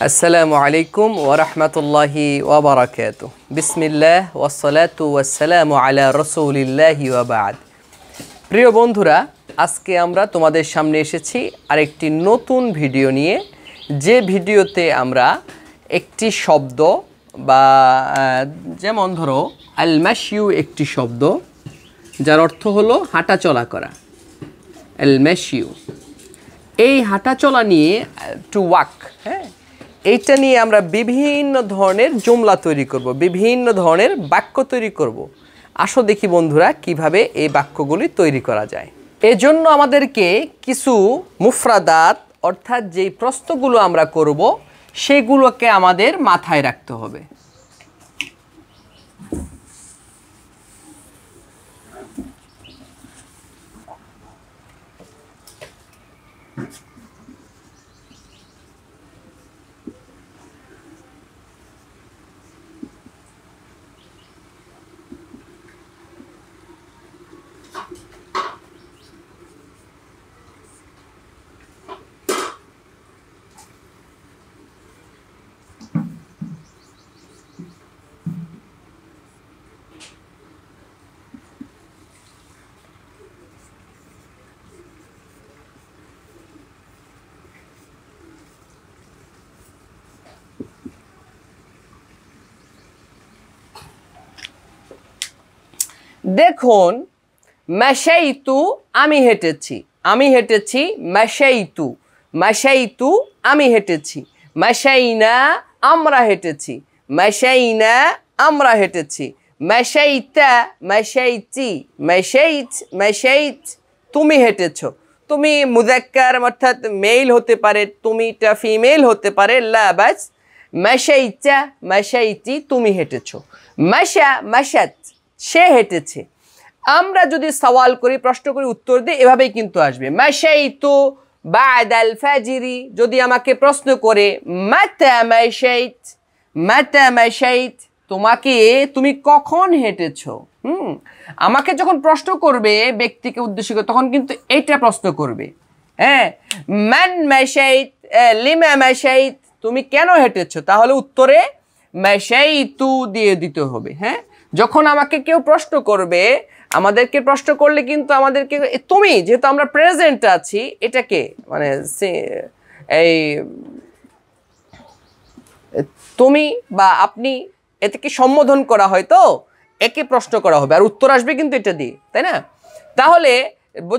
আসসালামু আলাইকুম ওয়া রাহমাতুল্লাহি ওয়া বারাকাতুহু। বিসমিল্লাহ ওয়াসসালাতু ওয়াসসালামু আলা রাসূলিল্লাহি ওয়া বা'দ। প্রিয় বন্ধুরা, আজকে আমরা তোমাদের সামনে এসেছি আরেকটি নতুন ভিডিও নিয়ে, যে ভিডিওতে আমরা একটি শব্দ বা যেমন ধরো আল মাশিউ একটি শব্দ যার অর্থ হলো হাঁটা চলা করা। আল মাশিউ, এই হাঁটা চলা নিয়ে টু ওয়াক, হ্যাঁ, এইটা নিয়ে আমরা বিভিন্ন ধরনের জুমলা তৈরি করব, বিভিন্ন ধরনের বাক্য তৈরি করব। আসো দেখি বন্ধুরা কিভাবে এই বাক্যগুলি তৈরি করা যায়। এজন্য আমাদেরকে কিছু মুফরাদাত অর্থাৎ যেই প্রশ্নগুলো আমরা করব সেগুলোকে আমাদের মাথায় রাখতে হবে। দেখুন, মাশাইতু আমি হেঁটেছি, আমি হেঁটেছি, মাশাইতু, মাশাইতু আমি হেঁটেছি, মাশাইনা আমরা হেঁটেছি, মাশাইনা আমরা হেঁটেছি, মাশাইতা, মাশাইতি, মাশাইত, মাশাইত তুমি হেঁটেছো। তুমি মুযাক্কার অর্থাৎ মেল হতে পারে, তুমিটা ফিমেল হতে পারে, লা বাস। মাশাইতা, মাশাইতি তুমি হেঁটেছো, মাশা, মাশাত সে হেঁটেছে। আমরা যদি সওয়াল করি, প্রশ্ন করি, উত্তর দিই, এভাবেই কিন্তু আসবে। মাশাইতু বা'দাল ফাজরি, যদি আমাকে প্রশ্ন করে মাতা মাশাইত, মাতা মাশাইত তুমি কখন হেঁটেছো। আমাকে যখন প্রশ্ন করবে ব্যক্তিকে উদ্দেশ্য করে, তখন কিন্তু এইটা প্রশ্ন করবে, হ্যাঁ। মান মাশাইত, লিমা মাশাইত তুমি কেন হেঁটেছো, তাহলে উত্তরে মাশাইতু দিয়ে দিতে হবে, হ্যাঁ। যখন আমাকে কেউ প্রশ্ন করবে, আমাদেরকে প্রশ্ন করলে কিন্তু আমাদেরকে তুমি, যেহেতু আমরা প্রেজেন্ট আছি, এটাকে মানে এই তুমি বা আপনি এটাকে সম্বোধন করা হয়, তো একে প্রশ্ন করা হবে আর উত্তর আসবে কিন্তু এটা দিয়ে, তাই না? তাহলে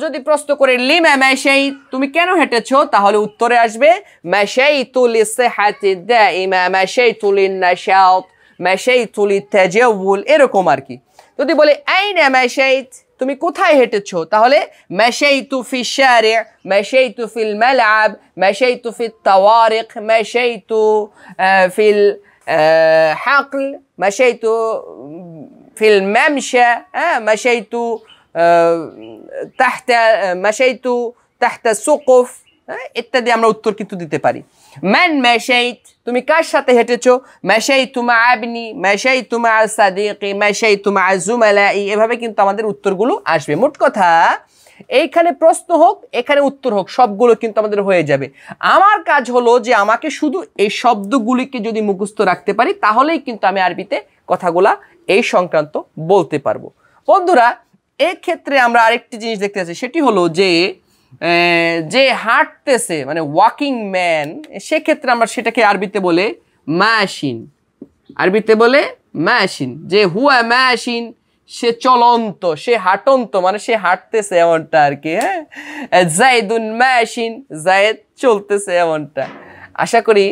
যদি প্রশ্ন করে লিমা মাশাইত তুমি কেন হেঁটেছো, তাহলে উত্তরে আসবে মাশাইতু লিসিহাতি দাইমা, মাশাইতু লিন্নাশাত, মাশাইতু লিতাজাউল, এরকম আর কি। যদি বলে আইনা মাশাইত তুমি কোথায় হেঁটেছো, তাহলে মাশাইতু ফিশ শারি', মাশাইতু ফিল মালআব, মাশাইতু ফিত তাওয়ারিক, মাশাইতু ফিল হাকল, মাশাইতু ফিল মামশা, মাশাইতু তাহতা, মাশাইতু তাহতা সুকুফ, ইত্যাদি আমরা উত্তর কিন্তু দিতে পারি। মান মাশাইত তুমি কার সাথে হেঁটেছো, মাশাইতু মা আবনি, মাশাইতু মা সাদিকি, মাশাইতু মা জুমালাই, এভাবে কিন্তু আমাদের উত্তরগুলো আসবে। মোট কথা, এইখানে প্রশ্ন হোক এখানে উত্তর হোক, সবগুলো কিন্তু আমাদের হয়ে যাবে। আমার কাজ হলো যে আমাকে শুধু এই শব্দগুলিকে যদি মুখস্থ রাখতে পারি, তাহলেই কিন্তু আমি আরবিতে কথাগুলা এই সংক্রান্ত বলতে পারবো। বন্ধুরা, এক্ষেত্রে আমরা আরেকটি জিনিস দেখতে পাচ্ছি, সেটি হলো যে হাঁটতেছে মানে ওয়াকিং ম্যান, সেক্ষেত্রে আমরা সেটাকে আরবিতে বলে মাশিন, আরবিতে বলে মাশিন। যে হুয়া মাশিন সে চলন্ত, সে হাঁটন্ত, মানে সে হাঁটতেছে এমনটা আর কি, হ্যাঁ। জাইদুন মাশিন জায়েদ চলতেছে এমনটা। আশা করি।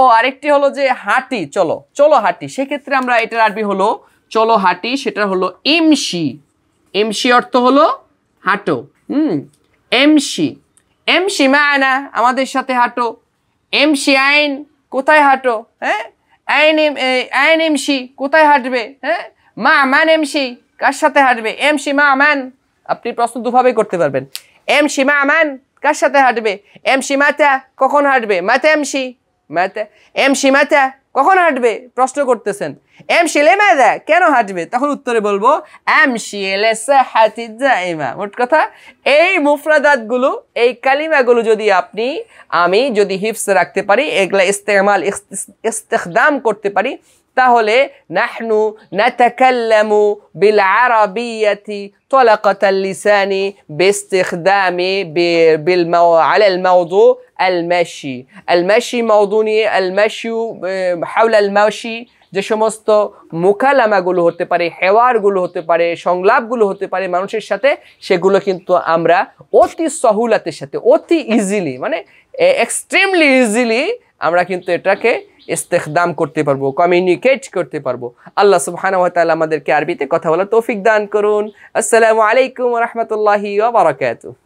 ও আরেকটি হলো যে হাঁটি, চলো, চলো হাঁটি, সেক্ষেত্রে আমরা এটার আরবি হলো চলো হাঁটি, সেটা হলো ইমশি, ইমশি অর্থ হলো হাঁটো, এমশি, এমশি মানা আমাদের সাথে হাঁটো, এমশি আইন কোথায় হাঁটো, হ্যাঁ। আইন, আইন এমশি কোথায় হাঁটবে, হ্যাঁ। মা মান এমশি কার সাথে হাঁটবে, এমশি মা মান, আপনি প্রশ্ন দুভাবে করতে পারবেন। এমশি মা মান কার সাথে হাঁটবে, এমশি মাতা কখন হাঁটবে, মাতা এমশি, মাতা এমশি মাতা কখন হাঁটবে প্রশ্ন করতেছেন। এমশি লিমাযা, কেন হাঁটবে? তখন উত্তরে বলবো আমশি লিসিহ্হাতি দাইমা। মোট কথা এই মুফরাদাতগুলো, এই কালিমাগুলো যদি আমি যদি হিফজ রাখতে পারি, এগুলা ইস্তেখদাম করতে পারি, তাহলে নাহনু নাতাকাল্লামু বিল আরাবিয়্যাতি তালাকাতাল লিসানি বিইস্তিখদামি আলাল মাওদু আল মাশি। আল মাশি মাওদু নিয়ে, আল মাশি হাওলা আল মাশি যে সমস্ত মুকালামাগুলো হতে পারে, হেওয়ারগুলো হতে পারে, সংলাপগুলো হতে পারে মানুষের সাথে, সেগুলো কিন্তু আমরা অতি সহুলাতের সাথে, অতি ইজিলি, মানে এক্সট্রিমলি ইজিলি আমরা কিন্তু এটাকে ইস্তেখদাম করতে পারবো, কমিউনিকেট করতে পারবো। আল্লাহ সুবহানাহু ওয়া তাআলা আমাদেরকে আরবিতে কথা বলার তৌফিক দান করুন। আসসালামু আলাইকুম ওয়া রাহমাতুল্লাহি ওয়া বারাকাতুহু।